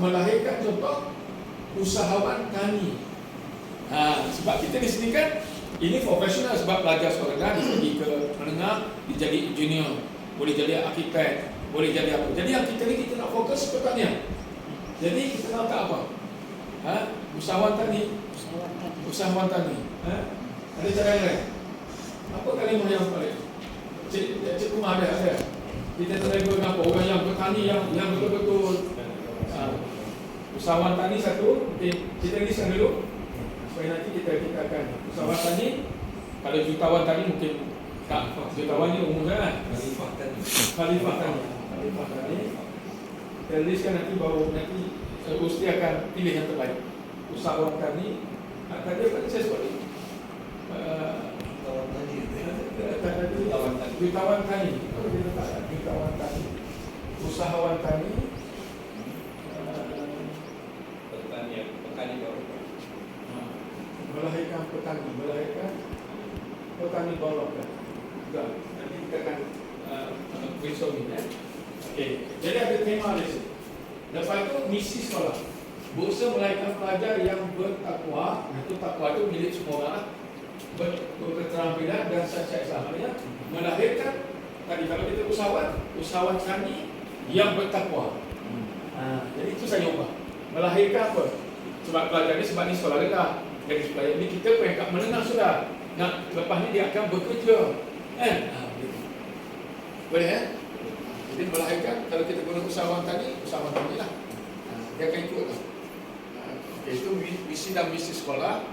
melahirkan contoh usahawan tani. Sebab kita di sini kan ini profesional, sebab pelajar sekolah rendah dia pergi ke menengah, dia jadi engineer, boleh jadi arkitek, boleh jadi apa. Jadi yang kita ni kita nak fokus pertanian. Jadi kita nak tak apa? Usahawan tani. Usahawan tani. Ada cara yang lain? Apa kalimah yang paling? Cik rumah ada. Kita terlalu apa? Orang yang bertani yang betul-betul usahawan tani satu. Okay, kita listkan dulu supaya nanti kita akan usahawan tani. Kalau jutawan tani mungkin tak. Jutawan ni umum kan? Khalifah tani. Kita listkan nanti baru nanti Usti akan pilih yang terbaik. Usahawan tani. Tadi apa saya sebut ni? Jutawan tani. Jutawan tani. Usahawan tani. Petani baru. Melahirkan petani baru. Nanti kita akan brainstorming ya. Okey. Jadi ada tema di sini. Lepas itu misi sekolah. Berusaha melahirkan pelajar yang bertakwa. Itu takwa itu milik semua orang. Berketerampilan dan syarat Islamnya. Melahirkan tadi kalau kita usahawan tani yang bertakwa. Jadi itu saya ubah. Melahirkan apa? Sebab pelajar ni sebab ni sekolah rendah. Jadi supaya ini kita peringkat menengah sudah. Nak lepas ni dia akan bekerja. Boleh Jadi melahirkan kalau kita guna usahawan tani lah. Dia akan ikut lah. Itu misi dan misi sekolah.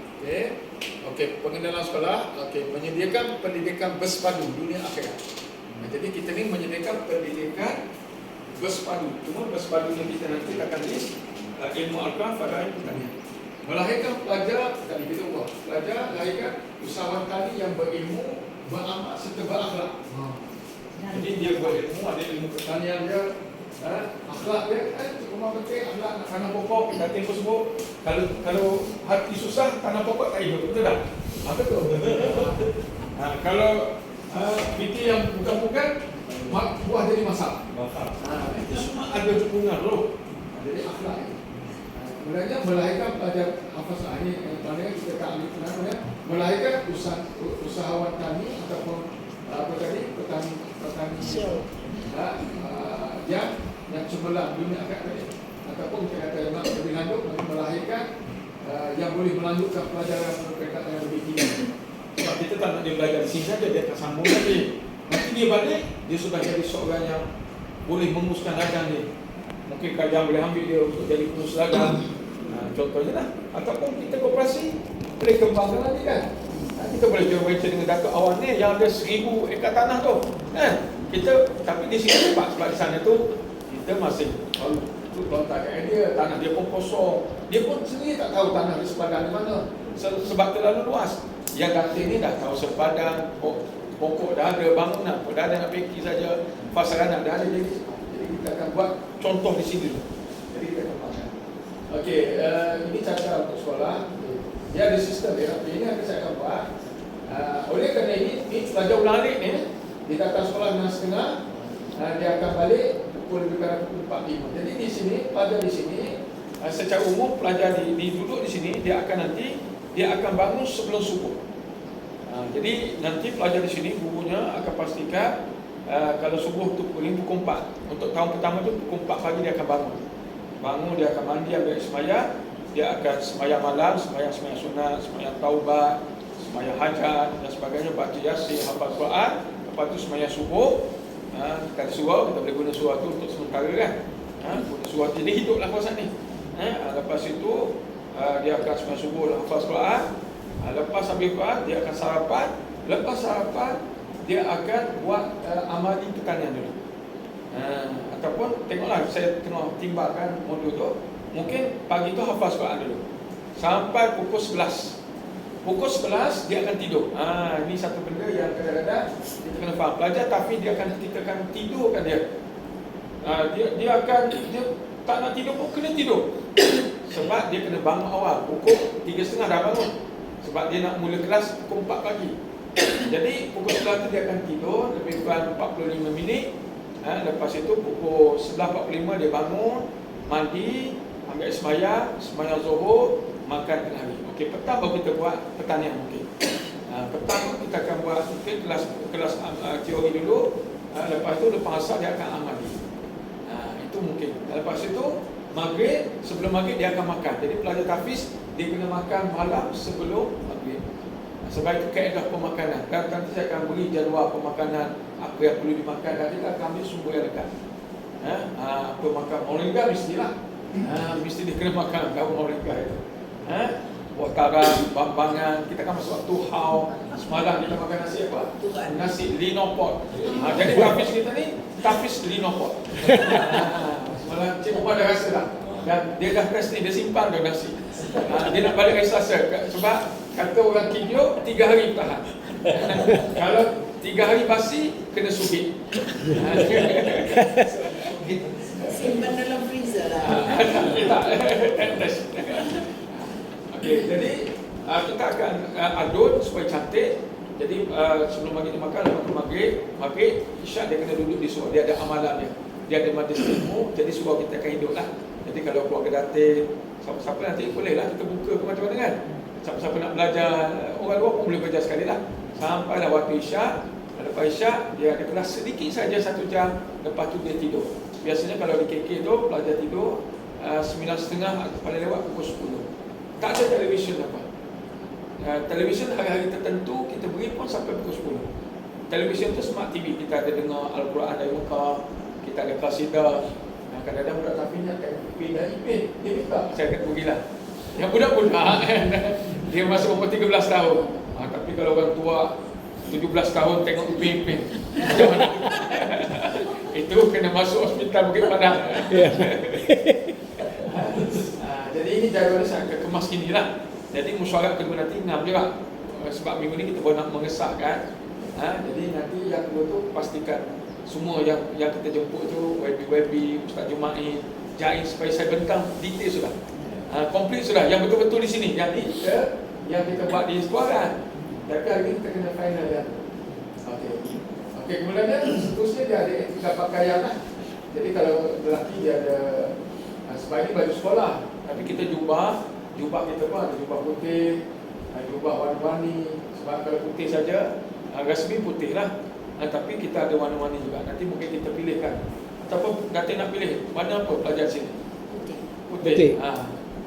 Okey, pengenalan sekolah. Okey, menyediakan pendidikan bersepadu dunia akhirat. Jadi kita ni menyediakan pendidikan bersepadu. Cuma bersepadu yang kita nanti akan list ilmu Al-Quran pada pertanian. Melahirkan pelajar, tadi kita buat pelajar lahirkan usahawan tani yang berilmu, beramal serta berakhlak. Jadi dia berilmu, ada ilmu pertanian dia, akhlak dia, rumah penting, akhlak nak tanam pokok, kita tempoh semua. Kalau hati susah, tanam pokok tak hidup, betul tak? Betul. Kalau PT yang bukan-bukan, buah jadi masak. Itu semua ada hubungan loh. Jadi akhlak itu. Sebenarnya melahirkan pelajar hafaz ini yang kita tak ambil namanya melahirkan usahawan tani ataupun apa tadi petani yang cemerlang dunia akhirat tadi, ataupun kita kata yang lebih lanjut melahirkan yang boleh melanjutkan pelajaran berkaitan yang lebih tinggi. Sebab kita tak nak dia belajar di sini saja, dia akan sambung lagi. Nanti dia balik, dia sudah jadi seorang yang boleh menguruskan ladang dia. Mungkin kerajaan boleh ambil dia untuk jadi pengurus ladang. Contohnya lah. Ataupun kita koperasi boleh kembangkan lagi kan. Kita boleh join venture dengan Datuk Awan ni yang ada 1000 ekar tanah tu. Tapi di sini sebab di sana tu kita masih lontarkan dia, tanah dia pun kosong. Dia pun sendiri tak tahu tanah di sepadan di mana. Sebab terlalu luas. Yang kata ni dah tahu sepadan, pokok dah ada, bangunan pun dah ada, nak pergi saja, fasarana dah ada. Jadi kita akan buat contoh di sini dulu. Jadi kita kembangkan. Okey, ini cara untuk sekolah. Dia ada sistem dia. Ini yang saya akan buat. Oleh kerana ini pelajar ulang alik ni, dia datang sekolah 6.30, dia akan balik pukul lebih kurang pukul 4.5. Jadi di sini, pelajar di sini, secara umum pelajar duduk di sini, dia akan bangun sebelum subuh. Jadi nanti pelajar di sini, gurunya akan pastikan kalau subuh tu pukul 4. Untuk tahun pertama tu pukul 4 pagi dia akan bangun. Dia akan mandi, ambil sembahyang, dia akan sembahyang malam, sembahyang sunat, sembahyang taubat, sembahyang hajat dan sebagainya, baca yasin, hafal Quran. Lepas tu sembahyang subuh, kita ada surau, kita boleh guna surau tu untuk sementara kan. Guna surau jadi hiduplah kawasan ni. Lepas itu dia akan sembahyang subuh, hafal Quran. Lepas sambil Quran, dia akan sarapan. Lepas sarapan, dia akan buat amali pertanian dulu. Ataupun tengoklah, saya tengok timbangkan modul tu. Mungkin pagi tu hafaz Quran dulu sampai pukul 11. Pukul 11 dia akan tidur. Ini satu benda yang kadang-kadang kita kena faham. Pelajar tapi kita akan tidurkan dia. Dia tak nak tidur pun kena tidur. Sebab dia kena bangun awal. Pukul 3.30 dah bangun. Sebab dia nak mula kelas pukul 4 pagi. Jadi pukul 11 tu dia akan tidur lebih kurang 45 minit. Lepas itu pukul 11.45 dia bangun, mandi, ambil sembahyang Zuhur, makan tengah hari. Okey, petang baru kita buat pertanian mungkin. Petang kita akan buat mungkin kelas teori dulu. Lepas tu lepas asar dia akan amali. Itu mungkin. Lepas itu maghrib, sebelum maghrib dia akan makan. Jadi pelajar tahfiz dia kena makan malam sebelum maghrib. Sebab itu kaedah pemakanan. Dan nanti saya akan beri jadual pemakanan apa yang perlu dimakan, dan kita akan ambil sumber yang dekat. Apa makan moringa mestilah. Mesti dia kena makan daun moringa itu. Buah karang, bambangan, kita kan masuk waktu hau. Semalam kita makan nasi apa? Nasi linopot. Jadi tahfiz kita ni tahfiz linopot. Semalam Cik Umar dah rasa dah. Dan dia dah press ni, dia simpan dah nasi. Dia nak balik hari Selasa. Sebab kata orang Kidyo 3 hari bertahan. Kalau 3 hari basi, kena subit. Simpan dalam freezer lah. Okay, jadi kita akan adun supaya cantik. Jadi sebelum maghrib makan, lepas tu maghrib isyak dia kena duduk di surau. Dia ada amalan dia. Dia ada majlis ilmu. Jadi surau kita akan hidup lah. Jadi kalau keluarga datin, siapa-siapa nanti boleh lah kita buka ke macam mana kan. Siapa-siapa nak belajar, orang luar pun boleh belajar sekali lah. Sampailah waktu isyak. Lepas isyak dia ada kelas sedikit saja 1 jam. Lepas tu dia tidur. Biasanya kalau di KK tu pelajar tidur 9.30 paling lewat pukul 10. Tak ada televisyen apa. Televisyen hari-hari tertentu kita beri pun sampai pukul 10. Televisyen tu smart TV, kita ada dengar Al-Quran dari Mekah, kita ada qasidah. Kadang-kadang budak tafinya kan pindah ipin, dia minta saya akan pergilah. Yang budak-budak dia masuk umur 13 tahun. Tapi kalau orang tua 17 tahun tengok ipin-ipin, macam mana? Itu kena masuk hospital Bukit Padang. Jadi ini jadual saya akan kemas kini lah. Jadi musyawarah kedua nanti 6 juga. Sebab minggu ni kita baru nak mengesahkan. Jadi nanti yang kedua tu pastikan semua yang kita jemput tu, YB, Ustaz Jumaid, Jais, supaya saya bentang detail sudah. Komplit sudah. Yang betul-betul di sini. Yang kita buat di sekolah. Tapi hari ini kita kena final ya. Okey, kemudian seterusnya dia ada etika pakaian lah. Jadi kalau lelaki dia ada sebab ini baju sekolah. Tapi kita jubah kita pun ada jubah putih, jubah warna-warni. Sebab kalau putih saja, rasmi putih lah. Tapi kita ada warna-warni juga. Nanti mungkin kita pilihkan. Ataupun nanti nak pilih mana apa pelajar sini? Putih.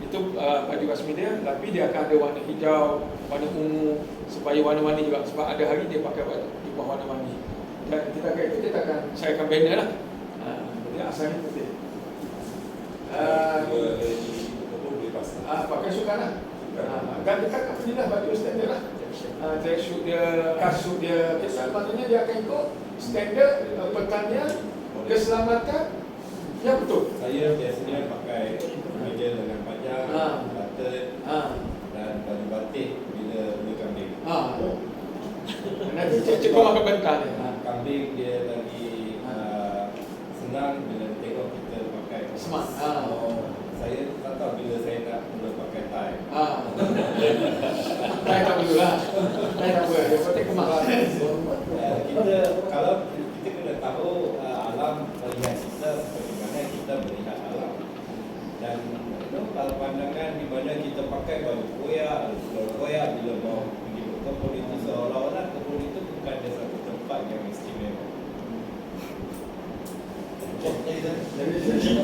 Itu baju rasmi dia. Tapi dia akan ada warna hijau, warna ungu, supaya warna-warni juga. Sebab ada hari dia pakai jubah warna-warni. Dan kita akan saya akan banner lah. Jadi asalnya putih. Pakai sukan lah. Dan kita akan pilihlah baju standard lah. Tracksuit dia, kasut dia, maknanya dia akan ikut standard pertanian, keselamatan yang betul. Saya biasanya pakai kemeja dengan panjang, button dan baju batik bila kambing. Nanti cek kau akan bentang. Kambing dia lagi senang bila tengok kita pakai smart. Saya tak tahu bila saya nak mula pakai tie. Tie tak perlu lah. Tie tak perlu. Yang penting kemas. Kita kalau kita kena tahu alam melihat kita bagaimana kita melihat alam. Dan itu kalau pandangan di mana kita pakai baju koyak bila mau pergi berkebun itu seolah-olah kebun itu bukan ada satu tempat yang istimewa.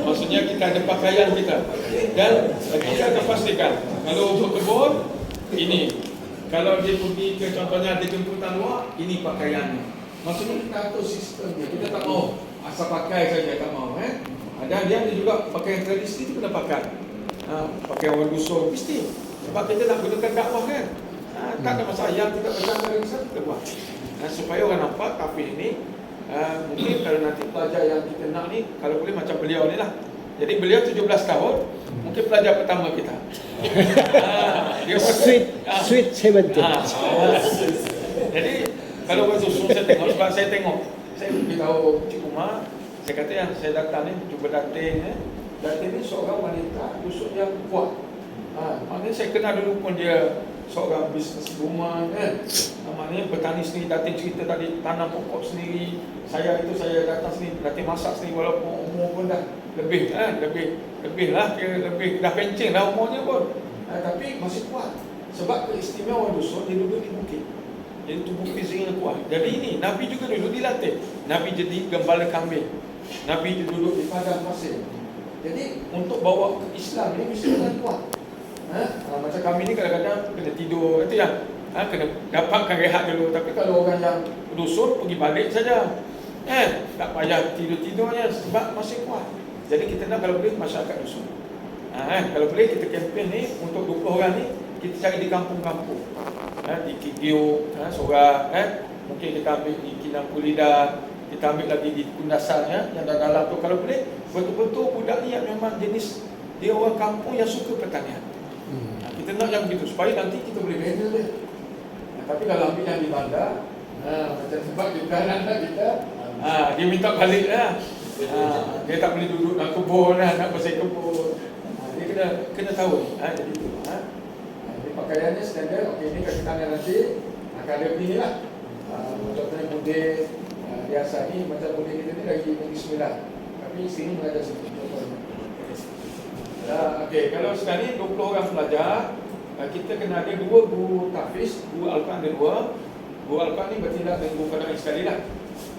Maksudnya kita ada pakaian kita. Dan kita akan pastikan kalau berkebun ini, kalau dia pergi ke contohnya ada jemputan luar, ini pakaiannya. Maksudnya kita atur sistemnya. Kita tak mau asal pakai saja, tak mau Dan dia ada juga pakaian tradisi itu kena pakai. Pakaian orang dusun mesti. Sebab kita nak gunakan dakwah kan. Tak ada masalah. Yang kita pegang dari Islam kita buat. Supaya orang nampak kafir ini. Mungkin kalau nanti pelajar yang kita nak ni, kalau boleh macam beliau ni lah. Jadi beliau 17 tahun, mungkin pelajar pertama kita. Dia Sweet 70. Jadi kalau waktu saya tengok, sebab saya beritahu Cik Umar, saya kata yang saya datang ni, cuba dating ni seorang wanita dusun yang kuat. Maknanya saya kenal dulu pun dia seorang bisnes rumah kan. Maknanya petani sendiri datang cerita tadi tanam pokok sendiri. Saya datang sini datang masak sendiri walaupun umur pun dah lebih lah, kira lebih dah pencen dah umurnya pun. Tapi masih kuat. Sebab keistimewaan dusun dia duduk di bukit. Jadi tubuh fisiknya kuat. Jadi ini Nabi juga duduk dilatih. Nabi jadi gembala kambing. Nabi duduk di padang pasir. Jadi untuk bawa ke Islam ni mesti orang kuat. Macam kami ni kadang-kadang kena tidur itu yang kena dapatkan rehat dulu. Tapi kalau orang yang dusun pergi balik saja. Tak payah tidur-tidurnya sebab masih kuat. Jadi kita nak kalau boleh masyarakat dusun. Kalau boleh kita kempen ni untuk 20 orang ni kita cari di kampung-kampung. Di Kikio, Sorang, mungkin kita ambil di Kinangkulida, kita ambil lagi di Kundasan yang dalam tu. Kalau boleh betul-betul budak ni yang memang jenis dia orang kampung yang suka pertanian. Kita nak yang begitu supaya nanti kita boleh handle dia. Tapi kalau ambil yang di bandar, macam sebab kita anak kita, dia minta balik lah. Dia tak boleh duduk nak kebun, nak bersih kebun. Dia kena tahu ni. Jadi tu. Pakaiannya standard, okey, ini kaki tangan nanti akan ada begini lah. Contohnya budek biasa ni, macam budek kita ni lagi Negeri Sembilan. Tapi sini mengajar sini. Okey, kalau sekarang ni 20 orang pelajar, kita kena ada 2 guru tahfiz, guru Al-Quran ada 2. Guru Al-Quran ni bertindak dengan guru Quran sekali lah.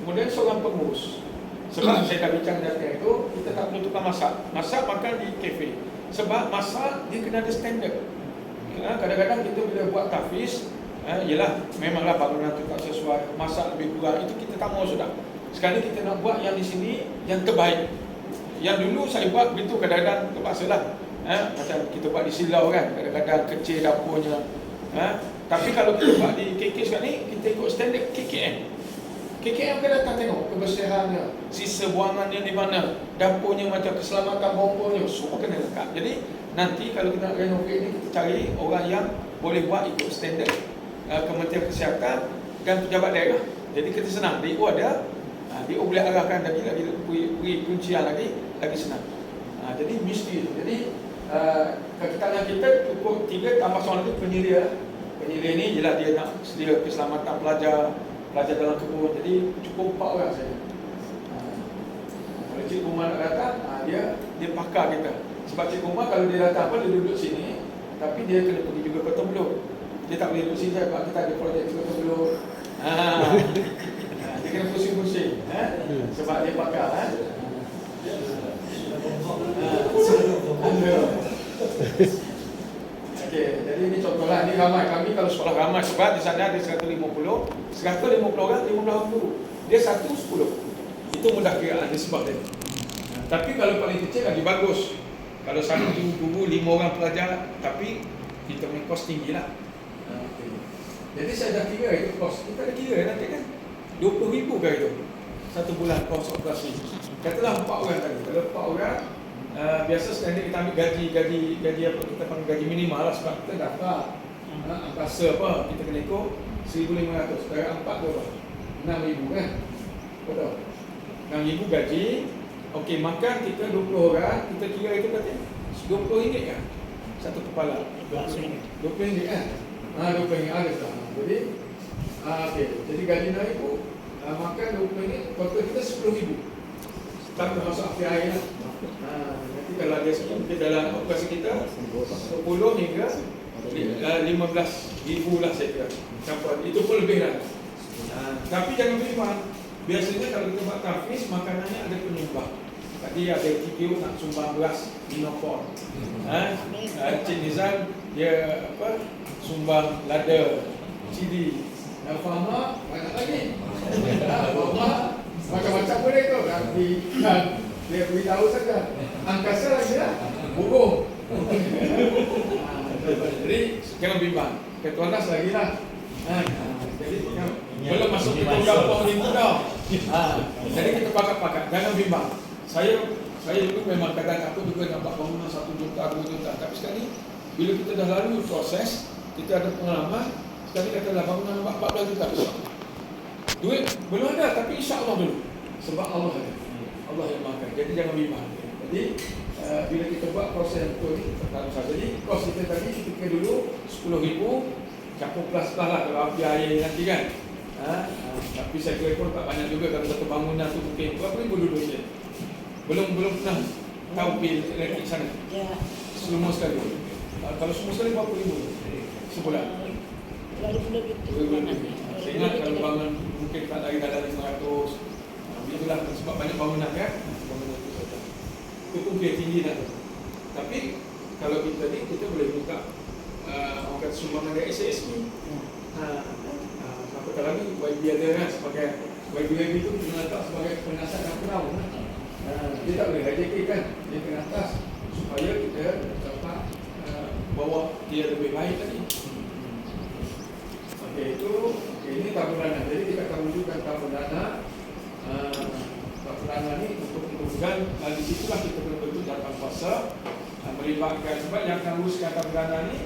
Kemudian seorang pengurus. Sebab saya dah bincang dengan itu, kita tak perlu tukar masak. Masak makan di kafe. Sebab masak dia kena ada standard. Kadang-kadang kita bila buat tahfiz, yelah memanglah bangunan tu tak sesuai, masak lebih kurang, itu kita tak mahu sudah. Sekarang ni kita nak buat yang di sini yang terbaik. Yang dulu saya buat begitu kadang-kadang terpaksa lah. Macam kita buat di Silau kan, kadang-kadang kecil dapurnya. Tapi kalau kita buat di KK sekarang ni, kita ikut standard KKM. KKM kan datang tengok kebersihannya, sisa buangannya di mana, dapurnya macam keselamatan bombolnya, semua kena lekat. Jadi nanti kalau kita nak renovate ni, kita cari orang yang boleh buat ikut standard Kementerian Kesihatan dan pejabat daerah. Jadi kita senang, DO ada, DO boleh arahkan lagi beri kuncian lagi senang. Jadi mesti. Jadi kaki tangan kita cukup 3 tambah seorang lagi penyelia. Penyelia ni jelas dia nak sedia keselamatan pelajar dalam kebun. Jadi cukup 4 orang saja. Kalau Cik Umar nak datang, dia pakar kita. Sebab Cik Umar kalau dia datang dia duduk sini, tapi dia kena pergi juga Kota Belud. Dia tak boleh duduk sini sebab kita ada projek di Kota Belud. Dia kena pusing-pusing. Sebab dia pakar. Okey, jadi ini contohlah, ini ramai kami kalau sekolah ramai sebab di sana ada 150 orang, 50 orang guru. Dia 1 10. Itu mudah kiraan dia sebab dia. Tapi kalau paling kecil lagi bagus. Kalau 1 guru 5 orang pelajar, tapi kita punya kos tinggi lah. Jadi saya dah kira itu kos. Kita dah kira nanti kan 20,000 kan itu 1 bulan kos operasi. Katalah 4 orang tadi. Kalau 4 orang biasa standard kita ambil gaji apa kita panggil gaji minimal lah sebab kita daftar angkasa apa kita kena ikut 1,500. Sekarang 4 tu apa? 6,000 kan? Betul? 6,000 gaji. Okey, makan kita 20 orang, kita kira itu berarti RM20 kan? Satu kepala. RM20 kan? RM20 ada tak? Jadi okey, jadi gaji RM6,000, makan RM20, total kita RM10,000. Tak termasuk api air lah. Nanti kalau ada sikit, mungkin dalam operasi kita 10 hingga 15,000 lah saya kira. Itu pun lebih lah. Tapi jangan lupa, biasanya kalau kita buat tahfiz, makanannya ada penyumbang. Tadi ada TKO nak sumbang beras 5 pon. Cik Nizam dia sumbang lada, cili. Fahma banyak lagi. Fahma macam-macam boleh tu. Dia beritahu saja. Angkasa lagi lah. Burung. Jadi jangan bimbang. Ketuanas lagi lah. Jadi belum masuk kita berapa minggu dah. Jadi kita pakat-pakat. Jangan bimbang. Saya dulu memang kadang takut juga nak buat bangunan 1 juta, 2 juta. Tapi sekarang ni, bila kita dah lalui proses, kita ada pengalaman, sekarang ni katalah bangunan 14 juta. Duit belum ada, tapi insya-Allah dulu. Sebab Allah ada. Allah yang makan. Jadi jangan bimbang. Jadi bila kita buat proses betul ni, jadi kos kita tadi kita dulu 10,000 campur plus lah kalau api air nanti kan. Tapi saya kira pun tak banyak juga kalau satu bangunan tu mungkin berapa ribu duduk je. Belum pernah tahu bil elektrik sana. Ya. Semua sekali. Kalau semua sekali berapa ribu sebulan? Lebih Saya ingat kalau bangun mungkin tak lagi dalam 500. Itulah sebab banyak bangunan kan. Bangunan itu saja. Itu pun kira tinggi dah. Tapi kalau kita ni kita boleh buka orang kata sumbangan dari SSB. Apatah lagi YB ada kan sebagai YB itu kena letak sebagai penasihat dan penau. Dia tak boleh HJK kan. Dia kena atas supaya kita dapat bawa dia lebih baik tadi. Okey, itu ini tabung dana. Jadi kita akan wujudkan tabung dana. Tabung dana ni untuk kemudian di situlah kita perlu bentuk jawatan kuasa melibatkan sebab yang akan uruskan tabung dana ni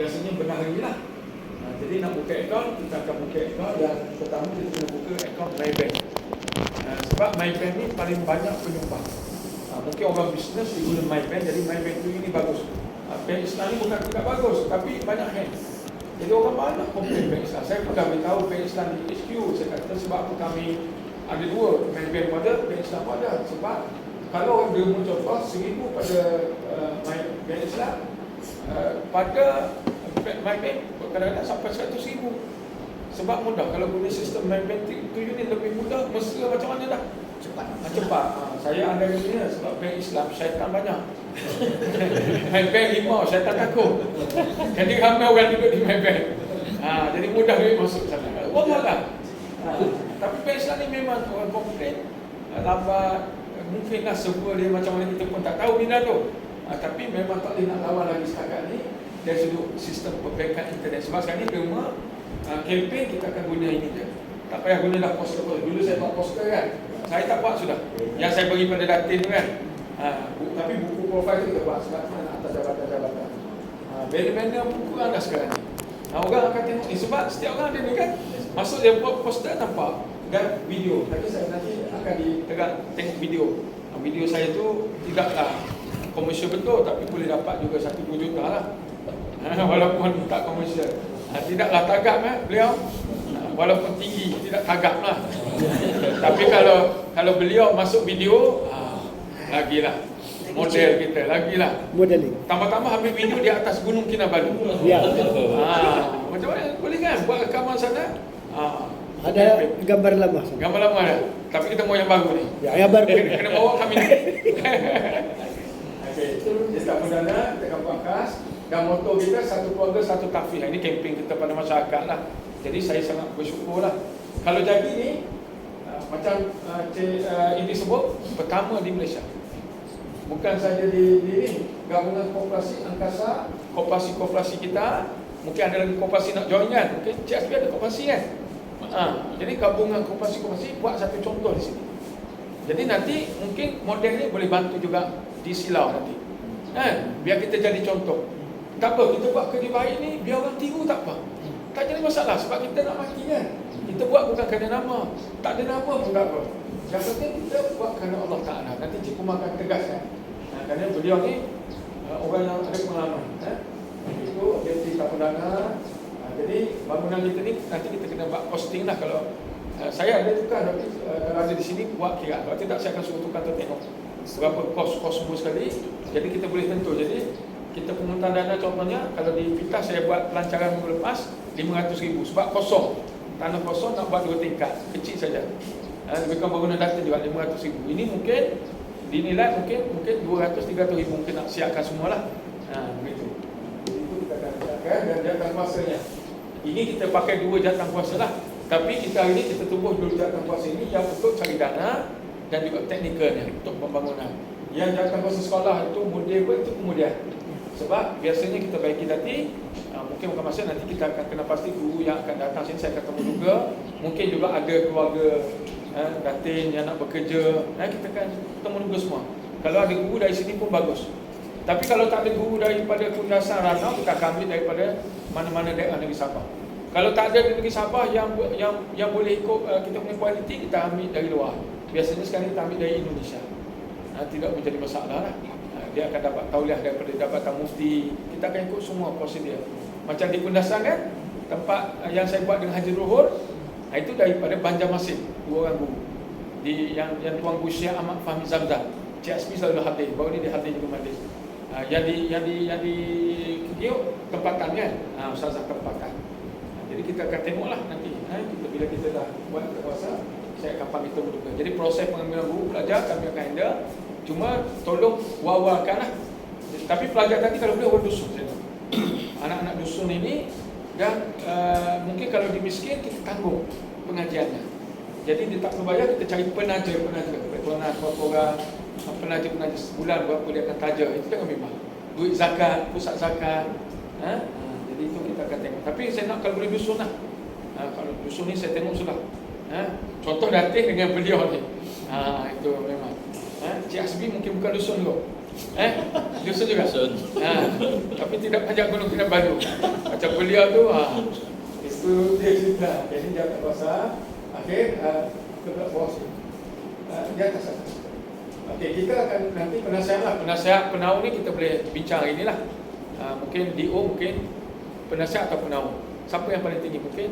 biasanya bernahari lah. Jadi nak buka akaun, kita akan buka akaun yang pertama kita kena buka akaun Maybank. Sebab Maybank ni paling banyak penyumbang. Mungkin orang bisnes dia guna Maybank, jadi Maybank tu ini bagus. Bank Islam ni bukan tidak bagus, tapi banyak hack. Jadi orang banyak komplain Bank Islam. Saya pun beritahu Bank Islam di HQ, saya kata sebab apa kami ada dua, Maybank ada, Bank Islam ada. Sebab kalau orang dia mencontoh 1,000 pada Bank Islam, pada Maybank kadang-kadang sampai 100,000. Sebab mudah, kalau guna sistem Maybank tu unit lebih mudah, mesra macam mana dah? Cepat. Saya andai guna sebab Bank Islam syaitan banyak. Maybank 5, syaitan takut. Jadi ramai orang duduk di Maybank. Jadi mudah duit masuk sana. Wallahualam. Tapi Bank Islam ni memang orang komplain lambat. Mungkinlah server dia macam mana kita pun tak tahu bila tu. Tapi memang tak boleh nak lawan lagi setakat ni dari sudut sistem perbankan internet. Sebab sekarang ni rumah kempen kita akan guna ini je. Tak payah guna dah poster. Dulu saya buat poster kan. Saya tak buat sudah. Yang saya bagi pada datin tu kan. Tapi buku profil tu kita buat sebab kita nak atas jabatan-jabatan. Banner-banner buku ada sekarang ni. Orang akan tengok ni sebab setiap orang ada ni kan. Masuk dia buat poster nampak dan video. Tapi saya nanti akan tengok video. Video saya tu tidaklah komersial betul tapi boleh dapat juga 1 juta lah. Walaupun tak komersial. Tidaklah tagap beliau. Walaupun tinggi tidak tagap lah. Tapi kalau beliau masuk video, lagilah model kita, lagilah Modeling. tambah-tambah ambil video di atas Gunung Kinabalu. Ya. Macam mana boleh kan buat rekaman sana? Ada gambar lama. Gambar lama ada. Tapi kita mau yang baru ni. Ya, yang baru. Kena bawa kami ni. Okey, itu kita perdana kita akan buat khas dan moto kita satu keluarga satu tahfiz. Ini kempen kita pada masyarakat lah. Jadi saya sangat bersyukur lah. Kalau jadi ni macam ini sebut pertama di Malaysia. Bukan saja di gabungan koperasi angkasa, koperasi kita, mungkin ada lagi koperasi nak join kan. Mungkin CSP ada koperasi kan. Jadi gabungan koperasi buat satu contoh di sini. Jadi nanti mungkin model ni boleh bantu juga di Silau nanti. Biar kita jadi contoh. Tak apa, kita buat kerja baik ni biar orang tiru tak apa. Tak jadi masalah sebab kita nak mati kan. Kita buat bukan kerana nama. Tak ada nama pun tak apa. Yang penting kita buat kerana Allah Ta'ala. Nanti Cik Kumar akan tegaskan. Kerana beliau ni orang yang ada pengalaman. Itu objektif tabung dana. Jadi bangunan kita ni nanti kita kena buat costing lah. Kalau saya ada tukar tapi kalau ada di sini buat kira. Kalau tidak saya akan suruh tukar tu tengok berapa kos semua sekali. Jadi kita boleh tentu. Jadi kita penghutang dana contohnya kalau di Pita saya buat pelancaran minggu lepas 500,000 sebab kosong. Tanah kosong nak buat 2 tingkat. Kecil saja. Lebih kurang bangunan data juga 500,000. Ini mungkin dinilai mungkin 200-300,000 mungkin nak siapkan semualah. Begitu. Jadi itu kita akan siapkan dan jawatan kuasanya. Ini kita pakai 2 jawatan kuasa lah. Tapi kita hari ini kita tubuh 2 jawatan kuasa ini yang untuk cari dana dan juga teknikalnya untuk pembangunan. Yang jawatan kuasa sekolah itu model itu kemudian. Sebab biasanya kita baiki nanti mungkin bukan masa nanti kita akan kena pasti guru yang akan datang sini saya akan temu juga. Mungkin juga ada keluarga datin yang nak bekerja. Kita akan temu juga semua. Kalau ada guru dari sini pun bagus. Tapi kalau tak ada guru daripada Kundasan Ranau, kita akan ambil daripada mana-mana daerah negeri Sabah. Kalau tak ada di negeri Sabah yang boleh ikut kita punya kualiti, kita ambil dari luar. Biasanya sekarang kita ambil dari Indonesia. Tidak menjadi masalah lah. Dia akan dapat tauliah daripada Jabatan Mufti. Kita akan ikut semua prosedur. Macam di Kundasan kan, tempat yang saya buat dengan Haji Rohor, itu daripada Banjarmasin, 2 orang guru. Yang Tuan Guru Syekh Ahmad Fahmi Zamzam, Cik Asmi selalu hadir, baru ni dia hadir juga majlis. Yang di Kiok tempatan kan, Ustazah tempatan. Jadi kita akan tengoklah nanti, bila kita dah buat kuasa, saya akan panggil kita. Jadi proses pengambilan guru pelajar kami akan handle. Cuma tolong wawalkanlah. Tapi pelajar tadi kalau boleh orang dusun, anak-anak dusun ini, dan mungkin kalau dia miskin kita tanggung pengajiannya. Jadi dia tak perlu bayar, kita cari penaja, tuan-tuan, korporat, penaja sebulan berapa dia akan taja, itu jangan bimbang. Duit zakat, pusat zakat, jadi itu kita akan tengok. Tapi saya nak kalau boleh dusun lah. Kalau dusun ni saya tengok sudah. Contoh Datin dengan beliau ni, itu memang. Cik Asbi mungkin bukan dusun tu. Dusun juga. Tapi tidak panjang gunung Kinabalu. Macam beliau tu, itu dia cerita. Jadi dia tak kuasa. Akhir ke bawah sini. Di atas. Okey, kita akan nanti penasihat penau ni kita boleh bincang hari ni lah. Mungkin DO, mungkin penasihat atau penau. Siapa yang paling tinggi? Mungkin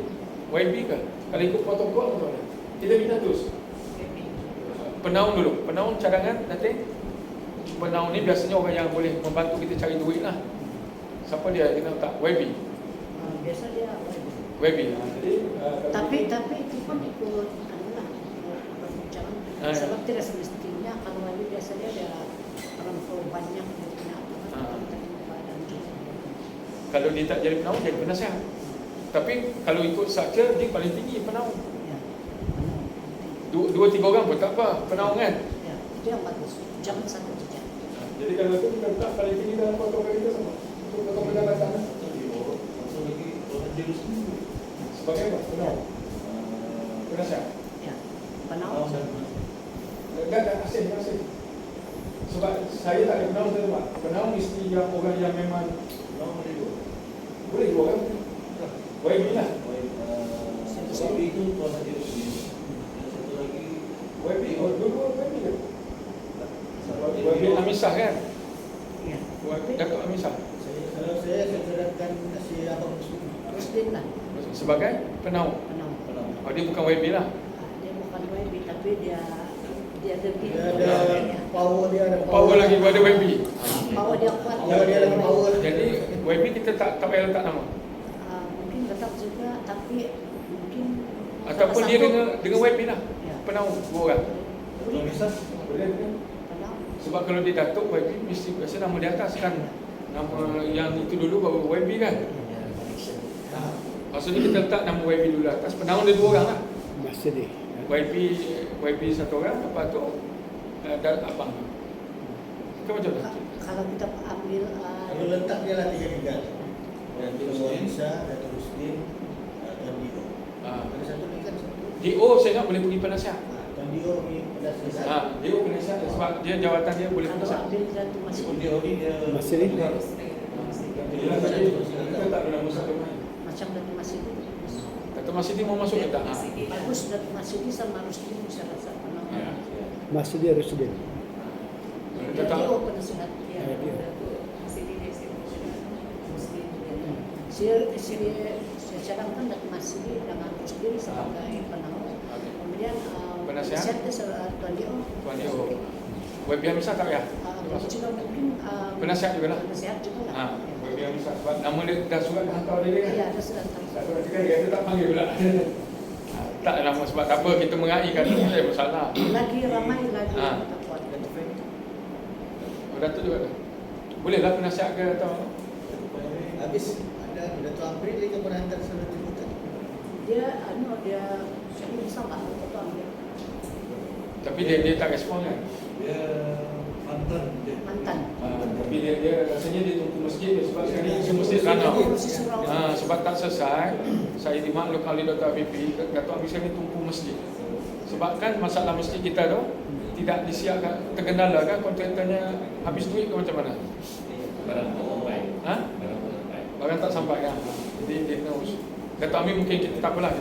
YB ke? Kalau ikut protokol atau mana? Kita minta terus. Penau dulu. Penau cadangan nanti. Penau ni biasanya orang yang boleh membantu kita cari duit lah. Siapa dia? Kita tak YB. Biasa dia YB. Jadi tapi itu pun ikut adalah perbincangan. Sebab tidak semestinya kalau lagi biasanya dia orang tua banyak yang kena kalau dia tak jadi penau, jadi penasihat. Tapi kalau ikut structure, dia paling tinggi penau. Ya. 2-3 orang pun tak apa, penau kan? Ya, itu yang bagus. Jangan satu saja. Jadi kalau itu kita letak paling tinggi dalam protokol kita sama. Untuk protokol pendapatan. Sebagai apa? Penau. Penasihat. Ya. Penau. Dan asing. Sebab saya tak ada penau, saya buat. Penau mesti yang orang yang memang boleh 2 orang. YB lah. YB itu tuan Haji Rusdi. Satu lagi YB, dua YB ke? YB Amisah kan? Ya. Datuk Amisah. Kalau saya sedangkan si Abang Rusdin lah. Sebagai penau. Penau. Oh, dia bukan YB lah. Dia bukan YB tapi dia lebih. Dia ada power, dia ada Power lagi pada YB. Power dia kuat. Dia ada power. Jadi YB kita tak payah letak nama. Mungkin tetap juga tapi mungkin Ataupun dia dengan YB lah. Ya. Penau 2 orang. Boleh. Boleh. Penau. Sebab kalau dia datuk YB mesti biasa nama di atas kan. Nama yang itu dulu baru YB kan. Maksudnya kita letak nama YB dulu atas. Penau dia 2 orang lah. Masa dia. YB 1 orang, lepas tu dan abang. Kau macam mana? Kalau kita ambil Kalau letak dia lah 3. Datuk Muhammad, Datuk Rusdin, Tuan Dio. Ada satu lagi kan? DO saya nak boleh pergi penasihat. Tuan Dio ni penasihat. DO penasihat sebab dia jawatan dia boleh kalau penasihat. ambil satu masih Tuan Dio ni dia Masa ni. Jelas tadi kita tak ada masa main. macam Datuk Masidi. Datuk Masidi mau masuk ke tak? Bagus Datuk Masidi sama Rusdin saya rasa penau. Ya. Masa dia Rusdin. Tetap. Dia penasihat. Ya, dia. Saya cadangkan Datuk Masidi dengan Rusdin sebagai penau. Kemudian Penasihat? Tuan Dio. Tuan Dio. YB Amisah tak ya? Juga mungkin Penasihat juga lah. Penasihat juga lah. YB Amisah sebab nama dia dah surat dah hantar dia kan. Ya, ada sudah Tak surat dia kan dia tak panggil pula. Tak nama sebab tak apa kita meraihkan tu tak ada masalah. Lagi ramai lagi Ah. kita buat. Datuk juga tu. Bolehlah penasihat ke atau habis ada Datuk Amri dia pernah hantar surat jemputan. Dia saya bisa tak untuk ambil tapi dia tak respon kan? Dia mantan dia. mantan. Tapi dia rasanya dia tunggu masjid dia sebab sekarang ni masjid Ranau. Sebab tak selesai, saya dimaklum oleh Dr. Afifi, Datuk Afifi sekarang ni tumpu masjid. Sebab kan masalah masjid kita tu tidak disiapkan, terkendala kan kontraktornya habis duit ke macam mana? Barang tak sampai kan? Jadi dia kena urus. Datuk Amin mungkin kita tak apalah,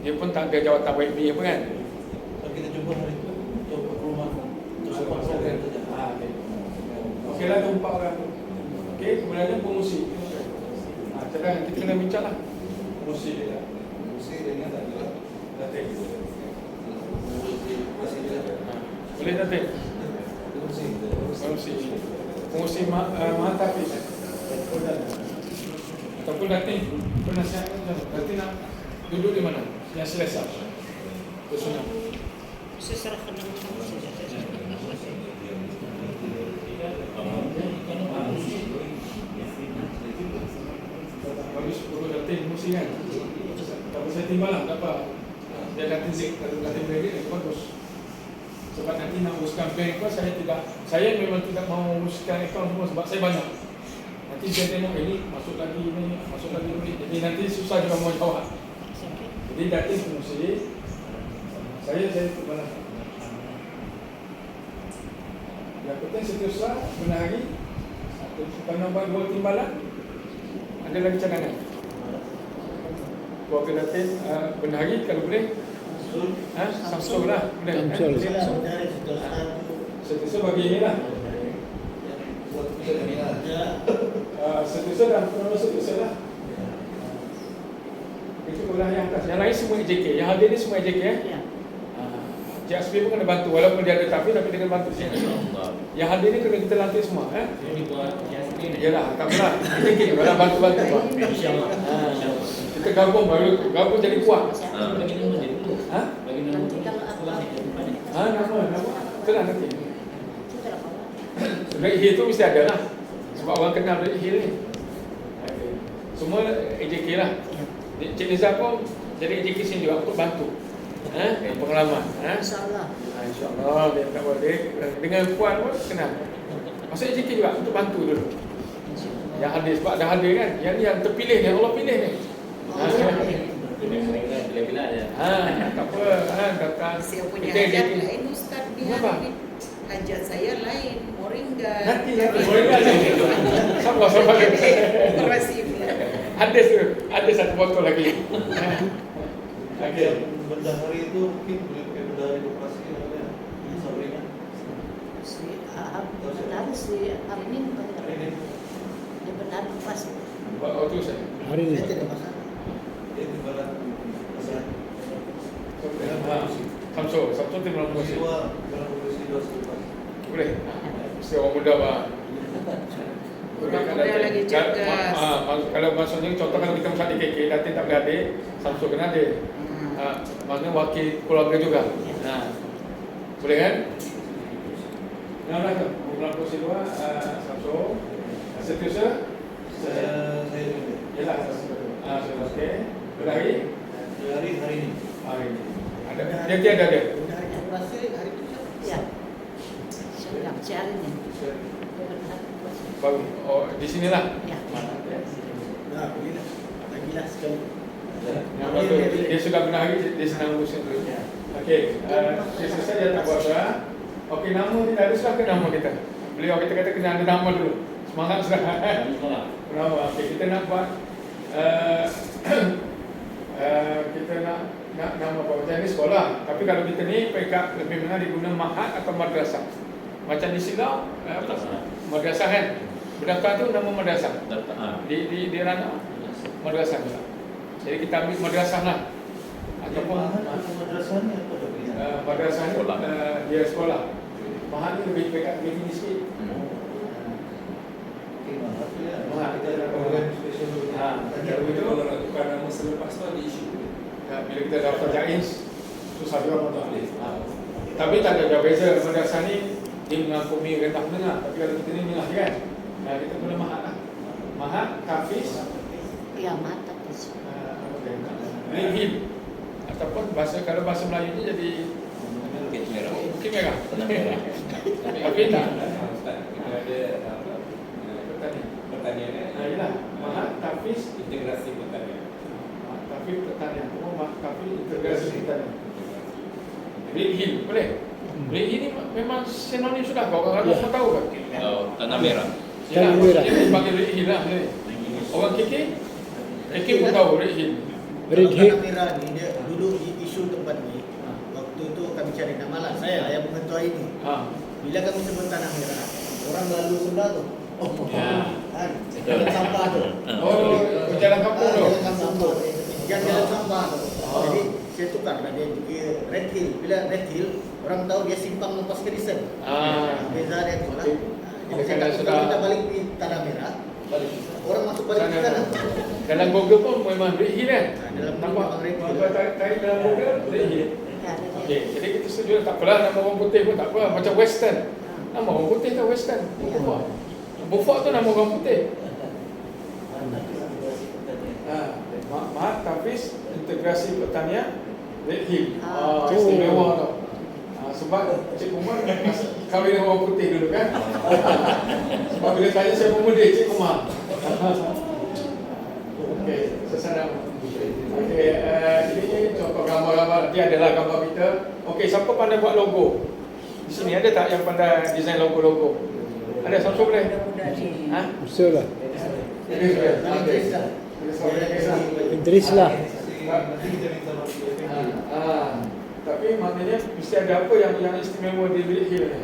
dia pun tak ada jawatan YB apa kan? Kalau kita jumpa hari itu untuk rumah untuk support program saja. Okeylah tu 4 orang tu. Okey, kemudiannya promosi. Cadangan kita kena bincang lah. Musik dia. Musik dengan tak ada. Datin. Musik dia. Boleh datin. Musik. Musik Mahatafis. Ataupun datin. Penasihat datin nak duduk di mana? Yang selesa. Bersunat. Saya serahkan dengan kamu saja. Bagus perlu datin musik kan. Tapi saya timbal lah berapa dia datin zik, kalau datin kredit itu bagus. Sebab nanti nak uruskan bank pun saya memang tidak mau uruskan akaun semua sebab saya banyak. Nanti saya tengok ini masuk lagi ini, masuk lagi ini. Jadi nanti susah juga mau jawab. Jadi datin musik. Saya timbal lah. Yang penting setiausaha benar lagi. Kalau nampak 2 timbalan, ada lagi cadangan. Keluarga datin benari kalau boleh. Samsul lah. Boleh. Samsul. Setiausaha bagi inilah. Setiausaha dan penolong setiausaha lah. Itu belah yang atas. Yang lain semua EJK. Yang hadir ni semua EJK. Ya. JSP pun kena bantu. Walaupun dia ada tapi dia kena bantu. Yang hadir ni kena kita lantik semua. Yalah, tak apalah. EJK kalau bantu-bantu. Kita gabung jadi kuat. Nanti kalau apa? Nama. Itulah nanti. Sudah apa? Black Hill tu mesti ada lah. Sebab orang kenal Black Hill ni. Semua EJK lah. Cik Nizam pun jadi EJK sini juga untuk bantu. Pengalaman. InsyaAllah. InsyaAllah dia tak boleh. Dengan Puan pun kenal. Masa EJK juga untuk bantu dulu. Yang hadir sebab dah hadir kan. Yang ni yang terpilih, yang Allah pilih ni. Bila-bila aja. Tak apa. Datang. Saya punya Kita hajat EJK. lain Ustaz Kenapa? biar hajat saya lain, moringa. Nanti. Boleh aja. Sama-sama. Terima kasih. Ada satu botol lagi. Okey. Bendahari itu mungkin boleh pakai bendahari operasi namanya. Sabrina. Benar si hari ini Hari ini dia benar pas. Oh tu saya. Hari ini. saya tidak masalah. Dia di barat masalah. Samsul tim dalam musik. Dalam polisi 2 selepas. Boleh. Mesti orang muda bang. Orang muda lagi cerdas. Kalau maksudnya contoh kalau kita misalnya KK, datin tak boleh adik, Samsul kena adik. Maksudnya wakil keluarga juga. Boleh kan? Yang lain tu, dalam kursi 2, Samsul. Setiausaha? Saya juga. Yalah, sudah okey. Berlari? Hari ini. Hari ini. Ada. Dia ada. Bendahari operasi hari itu. Ya. Sudah si hari ini. Dia benar pas. Bagus. Oh, di sinilah. Ya. Nah, begini. Lagilah sekali. Yang bagus. Dia sudah berlari, dia senang urus itu. Okey. Dia selesai dia tak buat dah. Okey, nama kita ada sudah ke nama kita. Beliau kita kata kena ada nama dulu. Semangat sudah. Nama. Okey, kita nak buat kita nak nama apa macam ni sekolah. Tapi kalau kita ni pekat lebih mana diguna mahat atau madrasah. Macam di Silau madrasah kan. Berdaftar tu nama madrasah. Di Rana madrasah juga. Jadi kita ambil madrasah lah. Ataupun madrasahnya apa dah? madrasah ni dia sekolah. Mahat ni lebih pekat begini sikit. Mahat tu ya. Mahat Kita ada program spesial dulu. Kalau itu Kalau nak tukar nama selepas tu ada isu. bila kita daftar JAIS susah juga untuk ambil. Tapi tak ada jauh beza. Madrasah ni dia mengakumi rendah menengah. Tapi kalau kita ni menengah kan, kita guna mahat lah. Mahat, Hafiz, Ya, mata pas. Ringhim. Ataupun kalau bahasa Melayu ni jadi Bukit Merah. Tapi tak. Kita ada apa? Pertanian. Yalah, Mahat, Hafiz, Integrasi pertanian. Hafiz pertanian. Hafiz integrasi pertanian. Ringhim, boleh? Ringhim ni memang sinonim sudah. Orang semua tahu kan? Tanah merah. Yalah, Tanah merah. maksudnya dia panggil Ringhim lah. Orang KK pun tahu Ringhim. Red Tanah Hill. Merah ni dia dulu isu tempat ni. Waktu tu kami cari nama lah. Saya yang mengetua ini. Bila kami sebut Tanah Merah, orang lalu sebelah tu. Ya. Kan? Jalan sampah tu. Oh, jalan kampung tu. Jalan kampung tu. yang jalan sampah tu. Oh. Jadi saya tukar lah dia Red Hill. Bila Red Hill orang tahu dia simpang lepas Kristen. Beza dia tu lah. Jadi saya takut kalau kita balik di Tanah Merah, orang masuk balik ke sana. Dalam Google pun memang Red Hill kan? Dalam Nampak? memang Red Hill. Tarik dalam Google Red Hill. Ya, ada dia. Okey, jadi kita setuju tak apalah nama orang putih pun tak apa. Macam Western. Nama orang putih tu Western. Beaufort tu nama orang putih. Mahat Tafiz Integrasi Pertanian Red Hill. Istimewa tu. Sebab Cik Umar kahwin dengan orang putih dulu kan. Sebab bila tanya saya pemuda Cik Umar. Okey, sesadar. Okey, ini contoh gambar-gambar. Nanti adalah gambar kita. Okey, siapa pandai buat logo? Di sini ada tak yang pandai design logo-logo? Ada, siapa boleh? Ha? Betul lah. Ada. Idris lah. Tapi maknanya mesti ada apa yang istimewa di Red Hill ni.